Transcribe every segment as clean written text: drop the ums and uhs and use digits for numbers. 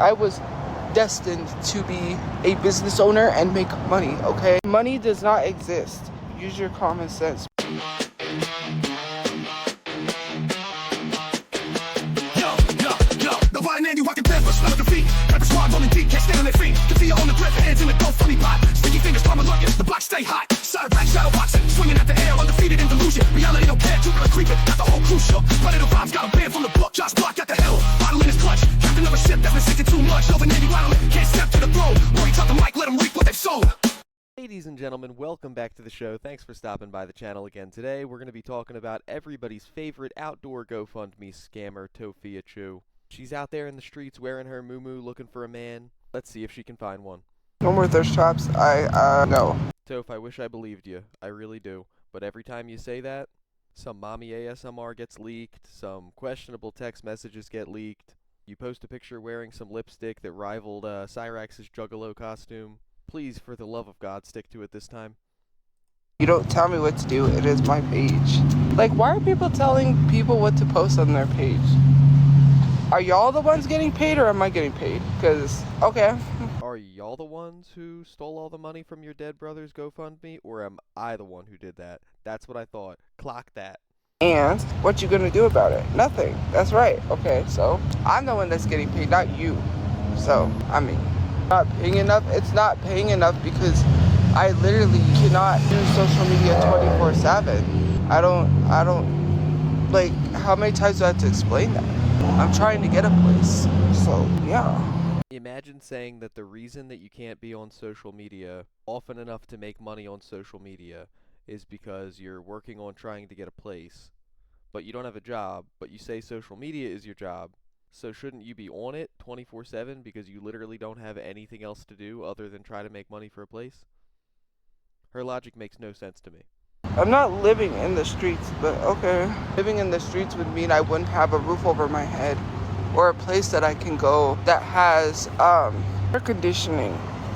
I was destined to be a business owner and make money, okay? Money does not exist. Use your common sense. You walking barefoot, smell the feet. Got the squad rolling deep, can't stand on their feet. Tophia on the grip, hands in the dope, funny pot. Sticky fingers, palmer looking, the block stay hot. Side back, shadow boxing, swinging at the air, undefeated in delusion. Reality don't care, Jupiter creeping, got the whole crew shook. Predator vibes, got a band from the book, Josh Block got the hell. Bottle in his clutch, captain of a ship that's been sinking too much. Over Navy wildin', can't step to the throne. Worry top the mic, let them reap what they've sown. Ladies and gentlemen, welcome back to the show. Thanks for stopping by the channel again today. We're going to be talking about everybody's favorite outdoor GoFundMe scammer, Tophiachu. She's out there in the streets wearing her muumuu looking for a man. Let's see if she can find one. No more thirst traps. No. Toph, I wish I believed you. I really do. But every time you say that, some mommy ASMR gets leaked, some questionable text messages get leaked. You post a picture wearing some lipstick that rivaled Cyrax's Juggalo costume. Please, for the love of God, stick to it this time. You don't tell me what to do. It is my page. Like, why are people telling people what to post on their page? Are y'all the ones getting paid or am I getting paid? Because, okay. Are y'all the ones who stole all the money from your dead brother's GoFundMe, or am I the one who did that? That's what I thought. Clock that. And what you gonna do about it? Nothing. That's right. Okay, so I'm the one that's getting paid, not you. So, I mean, not paying enough. It's not paying enough because I literally cannot do social media 24/7. I don't, like, how many times do I have to explain that? I'm trying to get a place, so yeah. Imagine saying that the reason that you can't be on social media often enough to make money on social media is because you're working on trying to get a place, but you don't have a job, but you say social media is your job. So shouldn't you be on it 24/7 because you literally don't have anything else to do other than try to make money for a place? Her logic makes no sense to me. I'm not living in the streets, but okay. Living in the streets would mean I wouldn't have a roof over my head or a place that I can go that has air conditioning.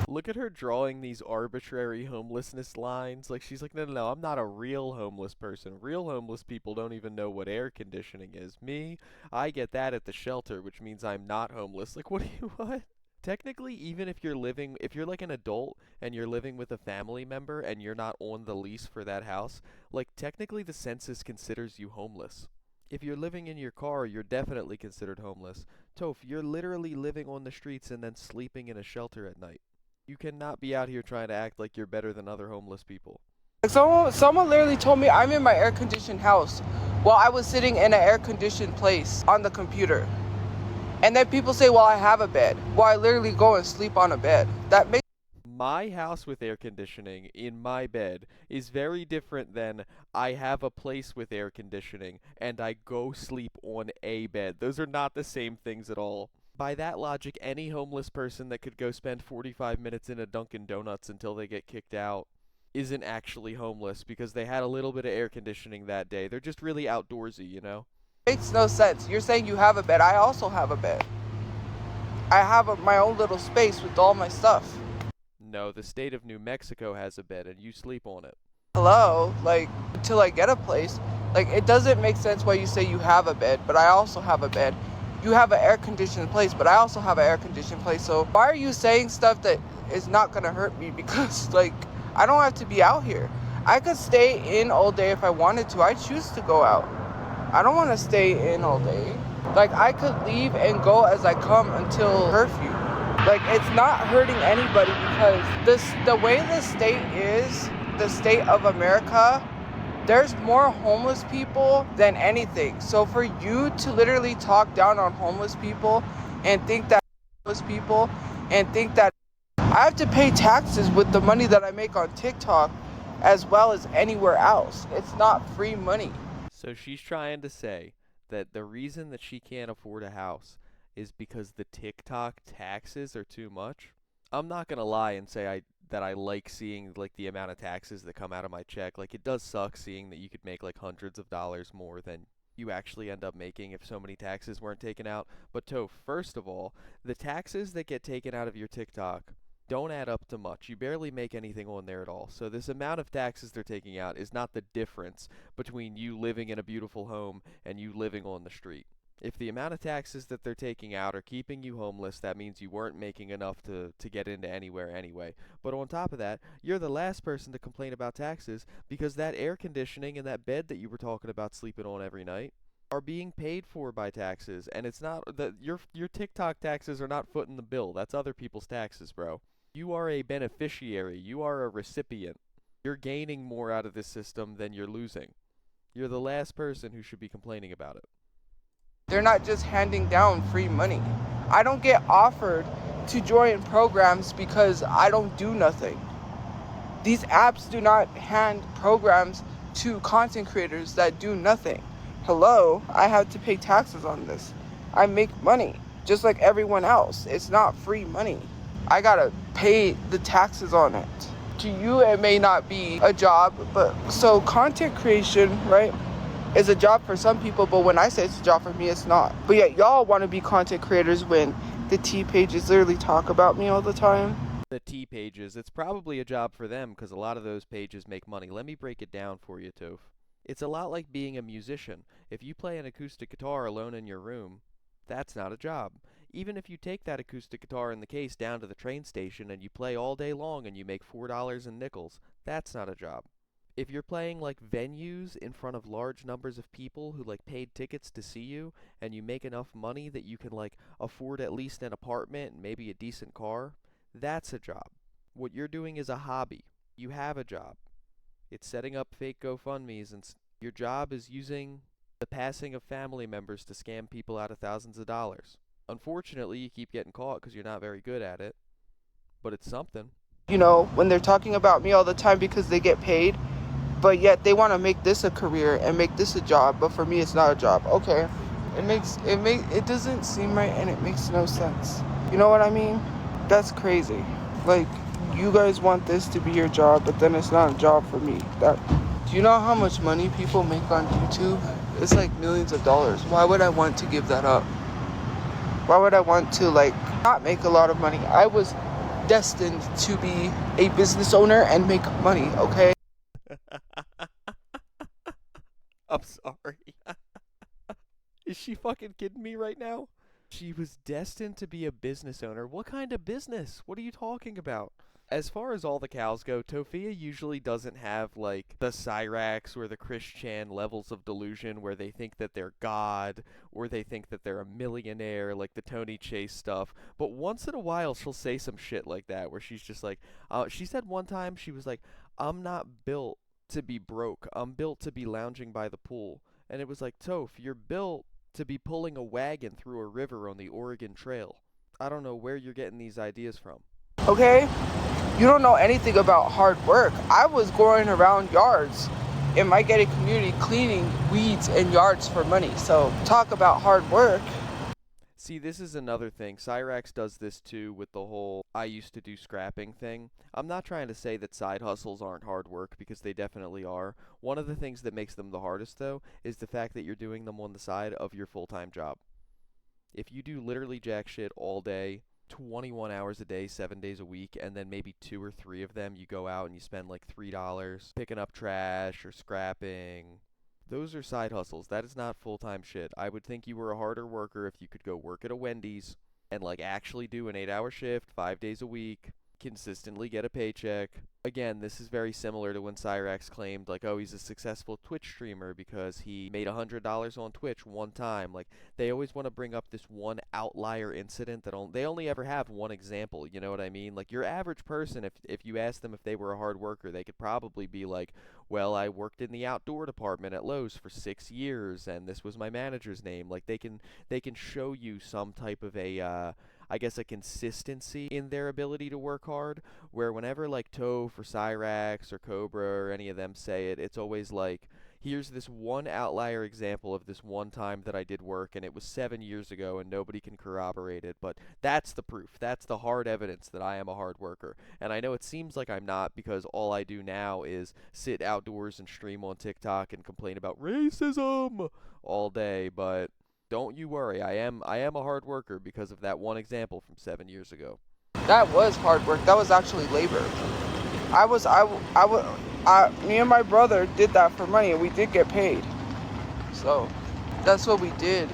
Look at her drawing these arbitrary homelessness lines. Like, she's like, no, I'm not a real homeless person. Real homeless people don't even know what air conditioning is. Me, I get that at the shelter, which means I'm not homeless. Like, what? Technically, even if you're like an adult and you're living with a family member and you're not on the lease for that house, like, technically the census considers you homeless. If you're living in your car, you're definitely considered homeless. Toph, you're literally living on the streets and then sleeping in a shelter at night. You cannot be out here trying to act like you're better than other homeless people. Like someone literally told me I'm in my air-conditioned house while I was sitting in an air-conditioned place on the computer. And then people say, well, I have a bed. Well, I literally go and sleep on a bed. That makes My house with air conditioning in my bed is very different than I have a place with air conditioning and I go sleep on a bed. Those are not the same things at all. By that logic, any homeless person that could go spend 45 minutes in a Dunkin' Donuts until they get kicked out isn't actually homeless because they had a little bit of air conditioning that day. They're just really outdoorsy, you know? makes no sense. You're saying you have a bed. I also have a bed. I have my own little space with all my stuff. No, the state of New Mexico has a bed and you sleep on it. Hello? Like, until I get a place. Like, it doesn't make sense why you say you have a bed, but I also have a bed. You have an air-conditioned place, but I also have an air-conditioned place. So why are you saying stuff that is not going to hurt me? Because, like, I don't have to be out here. I could stay in all day if I wanted to. I choose to go out. I don't want to stay in all day. Like, I could leave and go as I come until curfew. Like, it's not hurting anybody because the way the state is, the state of America, there's more homeless people than anything. So for you to literally talk down on homeless people and think that I have to pay taxes with the money that I make on TikTok as well as anywhere else. It's not free money. So she's trying to say that the reason that she can't afford a house is because the TikTok taxes are too much. I'm not gonna lie and say that I like seeing like the amount of taxes that come out of my check. Like, it does suck seeing that you could make like hundreds of dollars more than you actually end up making if so many taxes weren't taken out. But Toph, first of all, the taxes that get taken out of your TikTok don't add up to much. You barely make anything on there at all. So this amount of taxes they're taking out is not the difference between you living in a beautiful home and you living on the street. If the amount of taxes that they're taking out are keeping you homeless, that means you weren't making enough to get into anywhere anyway. But on top of that, you're the last person to complain about taxes because that air conditioning and that bed that you were talking about sleeping on every night are being paid for by taxes, and it's not that your TikTok taxes are not footing the bill. That's other people's taxes, bro. You are a beneficiary. You are a recipient. You're gaining more out of this system than you're losing. You're the last person who should be complaining about it. They're not just handing down free money. I don't get offered to join programs because I don't do nothing. These apps do not hand programs to content creators that do nothing. Hello, I have to pay taxes on this. I make money just like everyone else. It's not free money. I gotta pay the taxes on it. To you, it may not be a job, but so content creation, right, is a job for some people, but when I say it's a job for me, it's not. But yet y'all want to be content creators when the T pages literally talk about me all the time. The T pages, it's probably a job for them because a lot of those pages make money. Let me break it down for you, Toph. It's a lot like being a musician. If you play an acoustic guitar alone in your room, that's not a job. Even if you take that acoustic guitar in the case down to the train station and you play all day long and you make $4 in nickels, that's not a job. If you're playing like venues in front of large numbers of people who like paid tickets to see you and you make enough money that you can like afford at least an apartment and maybe a decent car, that's a job. What you're doing is a hobby. You have a job. It's setting up fake GoFundMes, and your job is using the passing of family members to scam people out of thousands of dollars. Unfortunately, you keep getting caught because you're not very good at it, but it's something. You know, when they're talking about me all the time because they get paid, but yet they want to make this a career and make this a job, but for me it's not a job. Okay, it doesn't seem right and it makes no sense. You know what I mean? That's crazy. Like, you guys want this to be your job, but then it's not a job for me. Do you know how much money people make on YouTube? It's like millions of dollars. Why would I want to give that up? Why would I want to like not make a lot of money? I was destined to be a business owner and make money, okay? I'm sorry. Is she fucking kidding me right now? She was destined to be a business owner. What kind of business? What are you talking about? As far as all the cows go, Tophia usually doesn't have, like, the Cyrax or the Chris Chan levels of delusion where they think that they're God or they think that they're a millionaire, like the Tony Chase stuff. But once in a while, she'll say some shit like that where she's just like, she said one time, she was like, I'm not built to be broke. I'm built to be lounging by the pool. And it was like, Toph, you're built to be pulling a wagon through a river on the Oregon Trail. I don't know where you're getting these ideas from. Okay? You don't know anything about hard work. I was going around yards in my gated community cleaning weeds in yards for money. So talk about hard work. See, this is another thing. Cyrax does this too with the whole I used to do scrapping thing. I'm not trying to say that side hustles aren't hard work because they definitely are. One of the things that makes them the hardest though is the fact that you're doing them on the side of your full-time job. If you do literally jack shit all day, 21 hours a day, 7 days a week, and then maybe 2 or 3 of them you go out and you spend like $3 picking up trash or scrapping. Those are side hustles. That is not full-time shit. I would think you were a harder worker if you could go work at a Wendy's and like actually do an 8-hour shift, 5 days a week, consistently get a paycheck. Again, this is very similar to when Cyrax claimed, like, oh, he's a successful Twitch streamer because he made $100 on Twitch one time. Like, they always want to bring up this one outlier incident that they only ever have one example, you know what I mean? Like, your average person, if you ask them if they were a hard worker, they could probably be like, well, I worked in the outdoor department at Lowe's for 6 years, and this was my manager's name. Like, they can show you some type of a, I guess, a consistency in their ability to work hard, where whenever, like, Toph or Cyrax or Cobra or any of them say it, it's always like, here's this one outlier example of this one time that I did work, and it was 7 years ago, and nobody can corroborate it, but that's the proof. That's the hard evidence that I am a hard worker. And I know it seems like I'm not, because all I do now is sit outdoors and stream on TikTok and complain about racism all day, but don't you worry, I am a hard worker because of that one example from 7 years ago. That was hard work. That was actually labor. Me and my brother did that for money, and we did get paid. So that's what we did.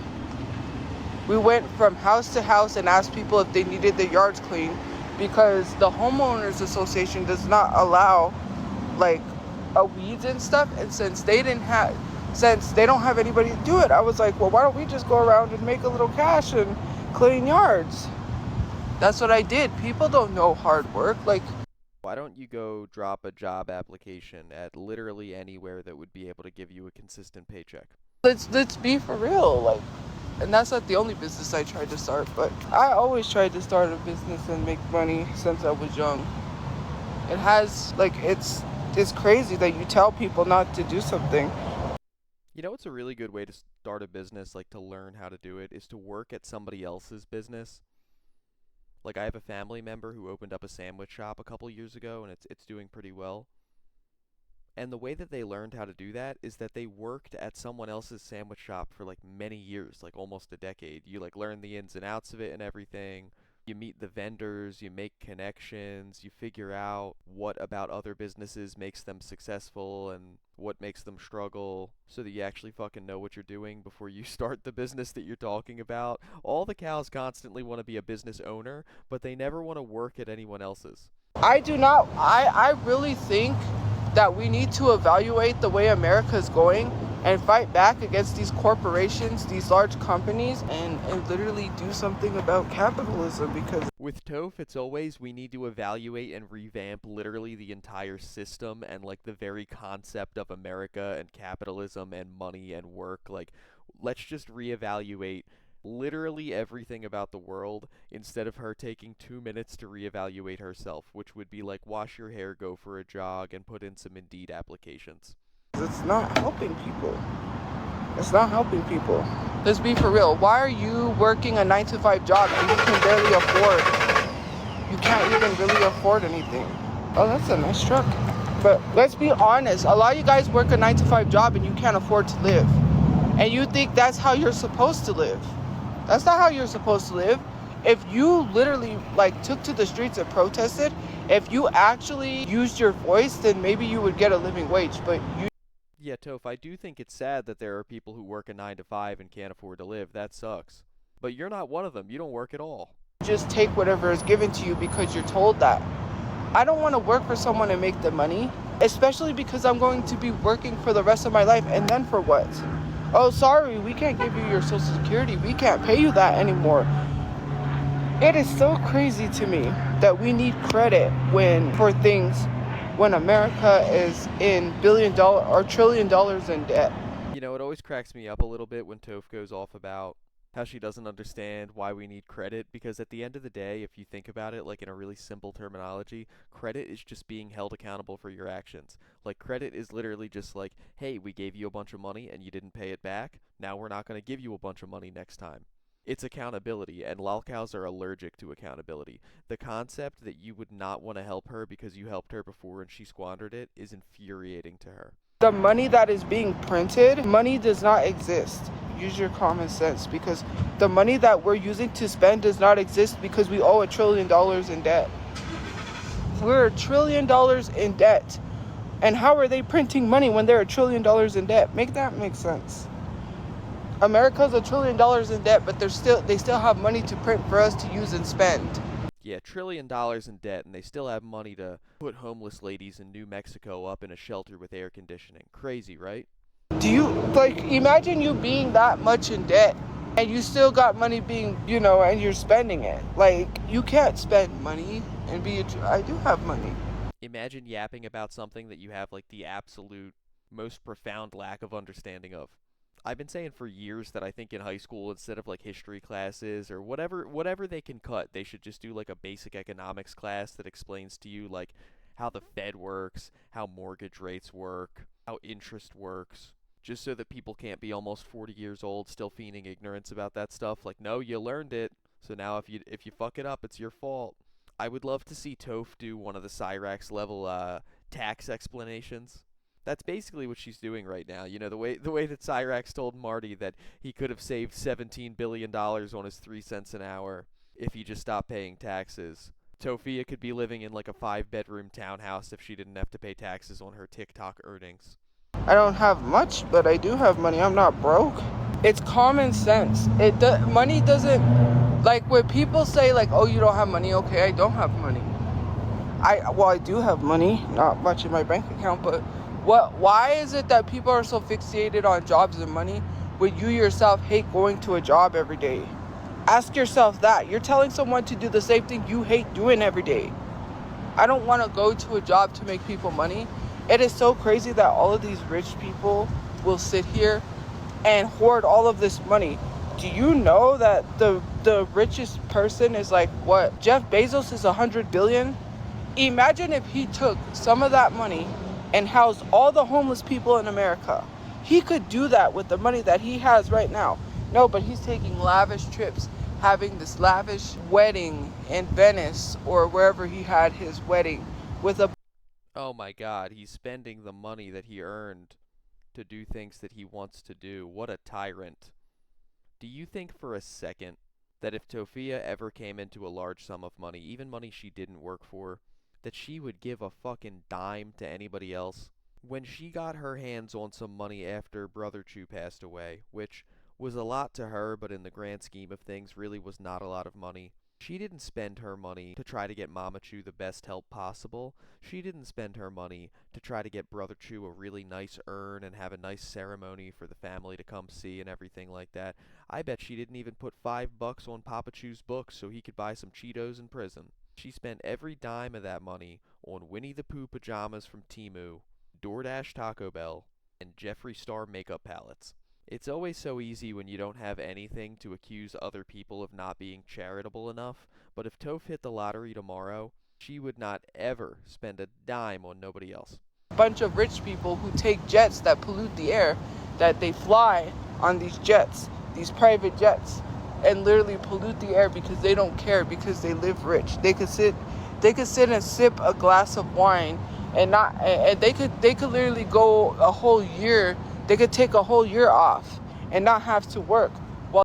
We went from house to house and asked people if they needed their yards cleaned, because the homeowners association does not allow like weeds and stuff. And since they don't have anybody to do it, I was like, well, why don't we just go around and make a little cash and clean yards? That's what I did. People don't know hard work. Like, why don't you go drop a job application at literally anywhere that would be able to give you a consistent paycheck? let's be for real. Like, and that's not the only business I tried to start, but I always tried to start a business and make money since I was young. It has, like, it's crazy that you tell people not to do something. You know what's a really good way to start a business, like to learn how to do it, is to work at somebody else's business. Like, I have a family member who opened up a sandwich shop a couple years ago, and it's doing pretty well. And the way that they learned how to do that is that they worked at someone else's sandwich shop for like many years, like almost a decade. You like learn the ins and outs of it and everything. You meet the vendors, you make connections, you figure out what about other businesses makes them successful and what makes them struggle, so that you actually fucking know what you're doing before you start the business that you're talking about. All the cows constantly want to be a business owner, but they never want to work at anyone else's. I really think that we need to evaluate the way America is going and fight back against these corporations, these large companies, and literally do something about capitalism. Because with Toph, it's always we need to evaluate and revamp literally the entire system and like the very concept of America and capitalism and money and work. Like, let's just reevaluate literally everything about the world instead of her taking 2 minutes to reevaluate herself, which would be like wash your hair, go for a jog, and put in some Indeed applications. it's not helping people. It's not helping people. Let's be for real. Why are you working a 9-to-5 job and you can barely afford? You can't even really afford anything. Oh, that's a nice truck. But let's be honest. A lot of you guys work a 9-to-5 job and you can't afford to live. And you think that's how you're supposed to live. That's not how you're supposed to live. If you literally like took to the streets and protested, if you actually used your voice, then maybe you would get a living wage. But you... Yeah, Toph, I do think it's sad that there are people who work a 9-to-5 and can't afford to live. That sucks. But you're not one of them. You don't work at all. just take whatever is given to you because you're told that. I don't want to work for someone and make the money, especially because I'm going to be working for the rest of my life. And then for what? Oh, sorry, we can't give you your Social Security. We can't pay you that anymore. It is so crazy to me that we need credit for things when America is in $1 billion or $1 trillion in debt. You know, it always cracks me up a little bit when Toph goes off about how she doesn't understand why we need credit, because at the end of the day, if you think about it, like in a really simple terminology, credit is just being held accountable for your actions. Like, credit is literally just like, hey, we gave you a bunch of money and you didn't pay it back, now we're not going to give you a bunch of money next time. It's accountability, and lolcows are allergic to accountability. The concept that you would not want to help her because you helped her before and she squandered it is infuriating to her. The money that is being printed, money does not exist. Use your common sense, because the money that we're using to spend does not exist because we owe $1 trillion in debt. We're $1 trillion in debt. And how are they printing money when they're $1 trillion in debt? Make that make sense. America's $1 trillion in debt, but they still have money to print for us to use and spend. Yeah, $1 trillion in debt, and they still have money to put homeless ladies in New Mexico up in a shelter with air conditioning. Crazy, right? Do you, like, imagine you being that much in debt and you still got money being, and you're spending it. Like, you can't spend money and I do have money. Imagine yapping about something that you have, like, the absolute most profound lack of understanding of. I've been saying for years that I think in high school, instead of like history classes or whatever they can cut, they should just do like a basic economics class that explains to you like how the Fed works, how mortgage rates work, how interest works, just so that people can't be almost 40 years old still feigning ignorance about that stuff. Like, no, you learned it, so now if you fuck it up, it's your fault. I would love to see Toph do one of the Cyrax level tax explanations. That's basically what she's doing right now. You know, the way that Cyrax told Marty that he could have saved $17 billion on his 3 cents an hour if he just stopped paying taxes. Tophia could be living in like a 5-bedroom townhouse if she didn't have to pay taxes on her TikTok earnings. I don't have much, but I do have money. I'm not broke. It's common sense. Money doesn't, like when people say like, oh, you don't have money. Okay, I don't have money. I do have money, not much in my bank account, but why is it that people are so fixated on jobs and money when you yourself hate going to a job every day? Ask yourself that. You're telling someone to do the same thing you hate doing every day. I don't want to go to a job to make people money. It is so crazy that all of these rich people will sit here and hoard all of this money. Do you know that the richest person is like what? Jeff Bezos is 100 billion? Imagine if he took some of that money and housed all the homeless people in America. He could do that with the money that he has right now. No, but he's taking lavish trips, having this lavish wedding in Venice or wherever he had his wedding with a... Oh my God, he's spending the money that he earned to do things that he wants to do. What a tyrant. Do you think for a second that if Tophia ever came into a large sum of money, even money she didn't work for, that she would give a fucking dime to anybody else? When she got her hands on some money after Brother Chu passed away, which was a lot to her, but in the grand scheme of things really was not a lot of money, she didn't spend her money to try to get Mama Chu the best help possible. She didn't spend her money to try to get Brother Chu a really nice urn and have a nice ceremony for the family to come see and everything like that. I bet she didn't even put $5 on Papa Chu's books so he could buy some Cheetos in prison. She spent every dime of that money on Winnie the Pooh pajamas from Temu, DoorDash Taco Bell, and Jeffree Star makeup palettes. It's always so easy when you don't have anything to accuse other people of not being charitable enough, but if Toph hit the lottery tomorrow, she would not ever spend a dime on nobody else. A bunch of rich people who take jets that pollute the air, that they fly on these jets, these private jets, and literally pollute the air because they don't care, because they live rich. They could sit and sip a glass of wine and they could literally go a whole year. They could take a whole year off and not have to work. While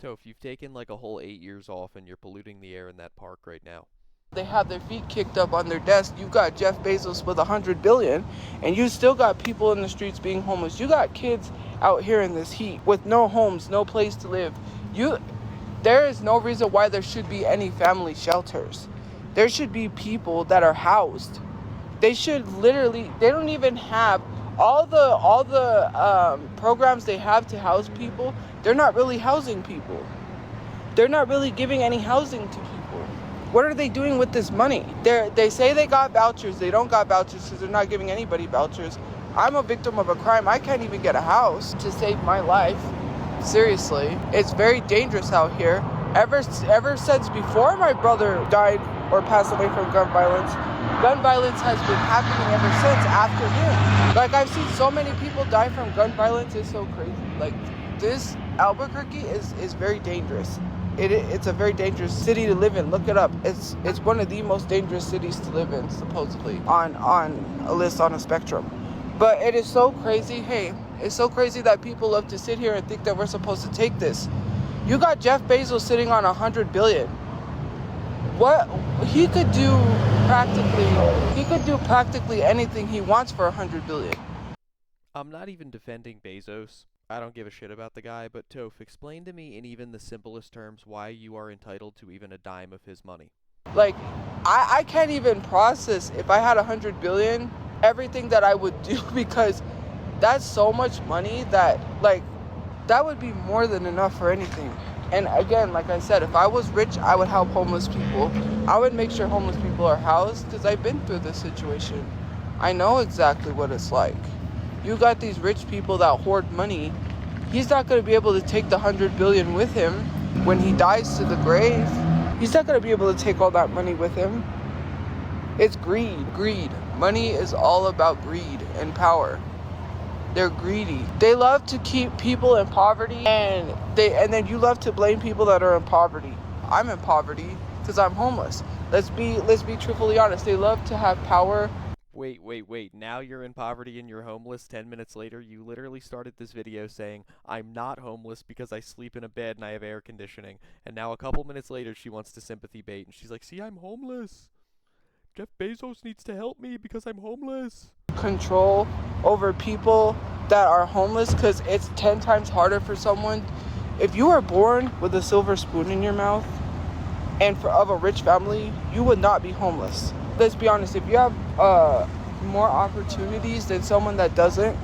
Toph, you've taken like a whole 8 years off and you're polluting the air in that park right now. they have their feet kicked up on their desk. You've got Jeff Bezos with 100 billion, and you still got people in the streets being homeless. You got kids out here in this heat with no homes, no place to live. There is no reason why there should be any family shelters. There should be people that are housed. They should literally, they don't even have all the programs they have to house people. They're not really housing people. They're not really giving any housing to people. What are they doing with this money? They say they got vouchers. They don't got vouchers because they're not giving anybody vouchers. I'm a victim of a crime. I can't even get a house to save my life. Seriously, it's very dangerous out here. Ever since before my brother died or passed away from gun violence has been happening ever since after him. Like, I've seen so many people die from gun violence. It's so crazy. Like, this Albuquerque is very dangerous. It's a very dangerous city to live in. Look it up. It's one of the most dangerous cities to live in, supposedly, on a list on a spectrum. But it is so crazy. Hey, it's so crazy that people love to sit here and think that we're supposed to take this. You got Jeff Bezos sitting on 100 billion. What he could do practically anything he wants for 100 billion. I'm not even defending Bezos. I don't give a shit about the guy, but Toph, explain to me in even the simplest terms why you are entitled to even a dime of his money. Like, I can't even process, if I had 100 billion, everything that I would do, because that's so much money that, like, that would be more than enough for anything. And again, like I said, if I was rich, I would help homeless people. I would make sure homeless people are housed, because I've been through this situation. I know exactly what it's like. You got these rich people that hoard money. He's not going to be able to take the 100 billion with him when he dies to the grave. He's not going to be able to take all that money with him. It's greed. Money is all about greed and power. They're greedy. They love to keep people in poverty, and then you love to blame people that are in poverty. I'm in poverty because I'm homeless. Let's be truthfully honest. They love to have power. Wait. Now you're in poverty and you're homeless. 10 minutes later, you literally started this video saying, I'm not homeless because I sleep in a bed and I have air conditioning. And now a couple minutes later, she wants to sympathy bait. And she's like, see, I'm homeless. Jeff Bezos needs to help me because I'm homeless. Control over people that are homeless, because it's 10 times harder for someone. If you were born with a silver spoon in your mouth and of a rich family, you would not be homeless. Let's be honest, if you have more opportunities than someone that doesn't,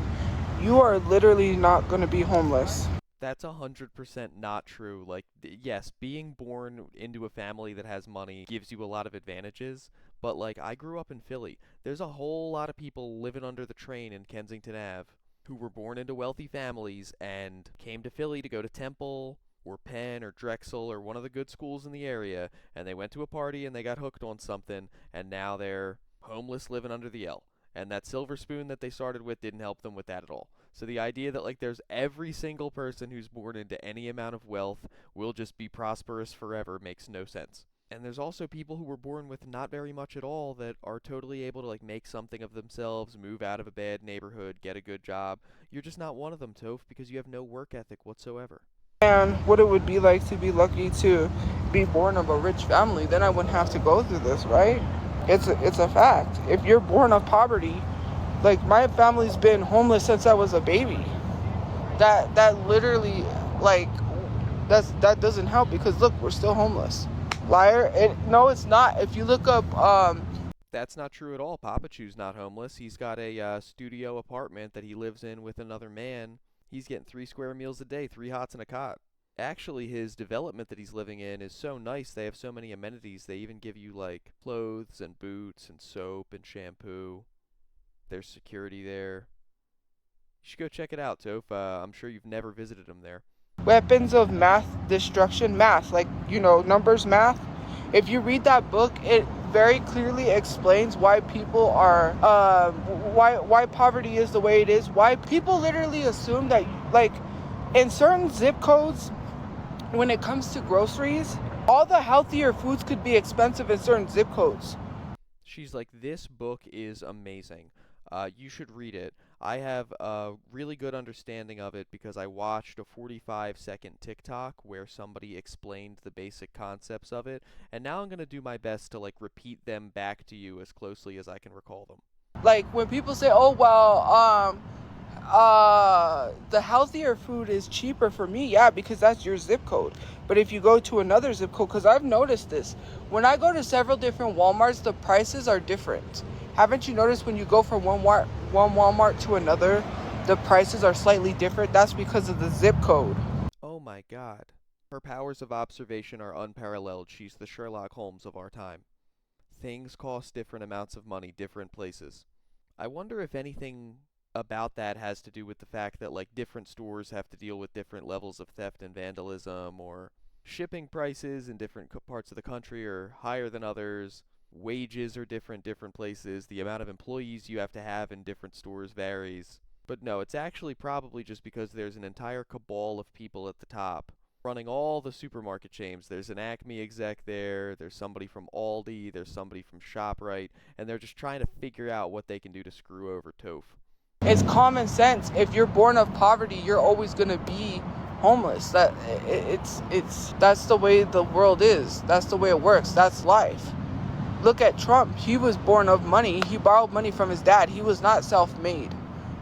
you are literally not going to be homeless. That's 100% not true. Like, yes, being born into a family that has money gives you a lot of advantages, but like, I grew up in Philly. There's a whole lot of people living under the train in Kensington Ave who were born into wealthy families and came to Philly to go to Temple or Penn or Drexel or one of the good schools in the area, and they went to a party and they got hooked on something, and now they're homeless living under the L. And that silver spoon that they started with didn't help them with that at all. So the idea that like there's every single person who's born into any amount of wealth will just be prosperous forever makes no sense. And there's also people who were born with not very much at all that are totally able to like make something of themselves, move out of a bad neighborhood, get a good job. You're just not one of them, Toph, because you have no work ethic whatsoever. And what it would be like to be lucky to be born of a rich family, then I wouldn't have to go through this, right? It's a fact. If you're born of poverty, like my family's been homeless since I was a baby. That literally, like, that doesn't help, because look, we're still homeless. Liar. No, it's not. If you look up That's not true at all. Tophiachu's not homeless. He's got a studio apartment that he lives in with another man. He's getting 3 square meals a day, 3 hots and a cot. Actually, his development that he's living in is so nice. They have so many amenities. They even give you like clothes and boots and soap and shampoo. There's security there. You should go check it out, Toph. I'm sure you've never visited him there. weapons of math destruction, math, like, you know, numbers, math. If you read that book, it very clearly explains why people are why poverty is the way it is, why people literally assume that, like, in certain zip codes, when it comes to groceries, all the healthier foods could be expensive in certain zip codes. She's like, this book is amazing. You should read it. I have a really good understanding of it because I watched a 45-second TikTok where somebody explained the basic concepts of it, and now I'm going to do my best to like repeat them back to you as closely as I can recall them. Like, when people say, oh, well, the healthier food is cheaper for me, yeah, because that's your zip code. But if you go to another zip code, because I've noticed this, when I go to several different Walmarts, the prices are different. Haven't you noticed when you go from one Walmart to another, the prices are slightly different? That's because of the zip code. Oh my god. Her powers of observation are unparalleled. She's the Sherlock Holmes of our time. Things cost different amounts of money, different places. I wonder if anything about that has to do with the fact that like different stores have to deal with different levels of theft and vandalism, or shipping prices in different parts of the country are higher than others. Wages are different places. The amount of employees you have to have in different stores varies. But no, it's actually probably just because there's an entire cabal of people at the top running all the supermarket chains. There's an Acme exec there, there's somebody from Aldi, there's somebody from ShopRite, and they're just trying to figure out what they can do to screw over Toph. It's common sense. If you're born of poverty, you're always going to be homeless. That's the way the world is. That's the way it works. That's life. Look at Trump. He was born of money. He borrowed money from his dad. He was not self-made.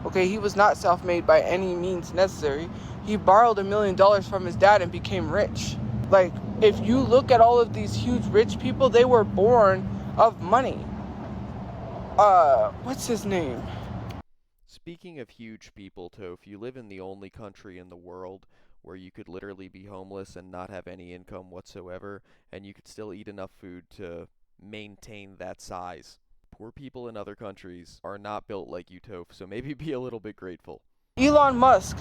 Okay, he was not self-made by any means necessary. He borrowed $1 million from his dad and became rich. Like, if you look at all of these huge rich people, they were born of money. What's his name? Speaking of huge people, Toph, you live in the only country in the world where you could literally be homeless and not have any income whatsoever, and you could still eat enough food to maintain that size. Poor people in other countries are not built like you, Toph, so maybe be a little bit grateful. Elon Musk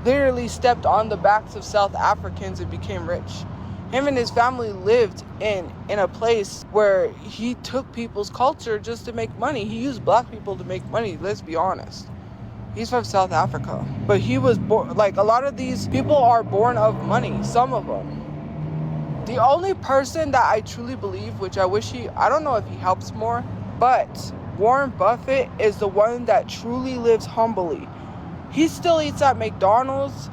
literally stepped on the backs of South Africans and became rich. Him and his family lived in a place where he took people's culture just to make money. He used black people to make money, let's be honest. He's from South Africa. But he was born, like, a lot of these people are born of money, some of them. The only person that I truly believe, which I don't know if he helps more, but Warren Buffett is the one that truly lives humbly. He still eats at McDonald's,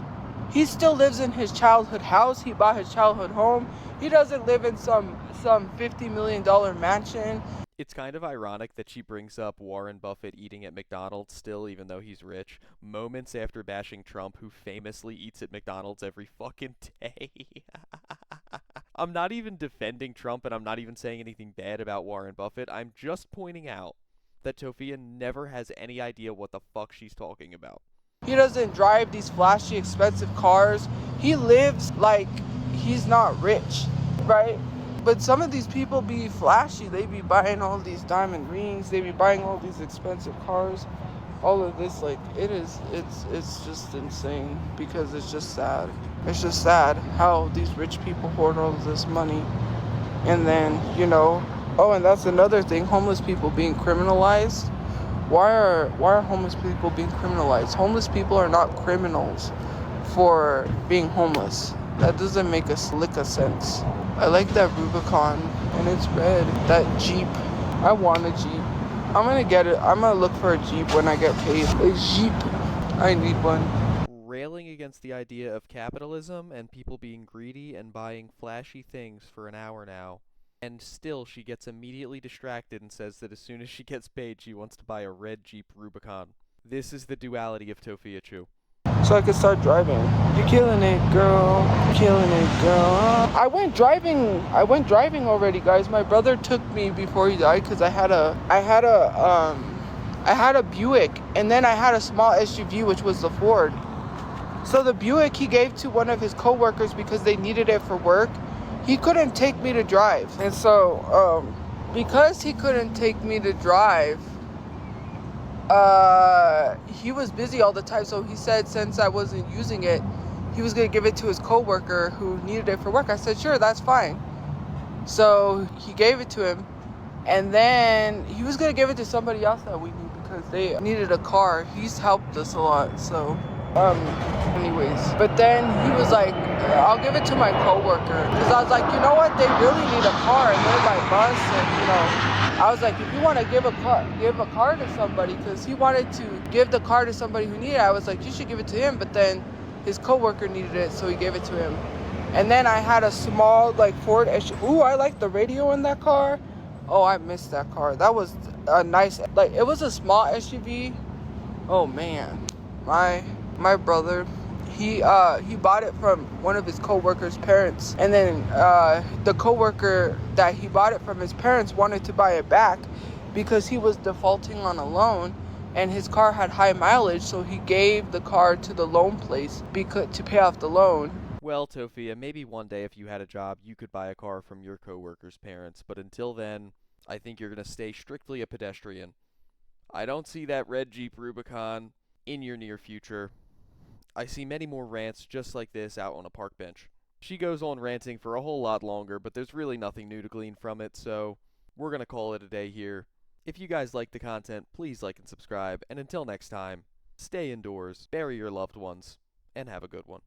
He still lives in his childhood house. He bought his childhood home. He doesn't live in some $50 million mansion. It's kind of ironic that she brings up Warren Buffett eating at McDonald's still, even though he's rich, moments after bashing Trump, who famously eats at McDonald's every fucking day. I'm not even defending Trump, and I'm not even saying anything bad about Warren Buffett. I'm just pointing out that Tophia never has any idea what the fuck she's talking about. He doesn't drive these flashy, expensive cars. He lives like he's not rich, right? But some of these people be flashy. They be buying all these diamond rings. They be buying all these expensive cars. All of this, like, it's just insane, because it's just sad. It's just sad how these rich people hoard all of this money. And then, oh, and that's another thing, homeless people being criminalized. Why are homeless people being criminalized? Homeless people are not criminals for being homeless. That doesn't make a lick of sense. I like that Rubicon, and it's red. That Jeep. I want a Jeep. I'm gonna get it. I'm gonna look for a Jeep when I get paid. A Jeep. I need one. Railing against the idea of capitalism and people being greedy and buying flashy things for an hour now. And still, she gets immediately distracted and says that as soon as she gets paid, she wants to buy a red Jeep Rubicon. This is the duality of Tophiachu. So I can start driving. You're killing it, girl. You're killing it, girl. I went driving already, guys. My brother took me before he died because I had a Buick, and then I had a small SUV, which was the Ford. So the Buick he gave to one of his coworkers because they needed it for work. He couldn't take me to drive, and so because he couldn't take me to drive, he was busy all the time. So he said since I wasn't using it, he was gonna give it to his coworker who needed it for work. I said sure, that's fine. So he gave it to him, and then he was gonna give it to somebody else that we knew because they needed a car. He's helped us a lot, so anyways. But then he was like, I'll give it to my coworker, because I was like, you know what, they really need a car and they're my bus, and I was like, if you want to give a car to somebody, because he wanted to give the car to somebody who needed it. I was like, you should give it to him. But then his coworker needed it, so he gave it to him. And then I had a small Ford SUV. Ooh, I like the radio in that car. Oh, I missed that car. That was a nice, it was a small SUV. Oh man, my brother, he bought it from one of his coworkers' parents, and then the coworker that he bought it from, his parents wanted to buy it back because he was defaulting on a loan, and his car had high mileage, so he gave the car to the loan place to pay off the loan. Well, Tophia, maybe one day if you had a job, you could buy a car from your coworker's parents, but until then, I think you're going to stay strictly a pedestrian. I don't see that red Jeep Rubicon in your near future. I see many more rants just like this out on a park bench. She goes on ranting for a whole lot longer, but there's really nothing new to glean from it, so we're going to call it a day here. If you guys like the content, please like and subscribe, and until next time, stay indoors, bury your loved ones, and have a good one.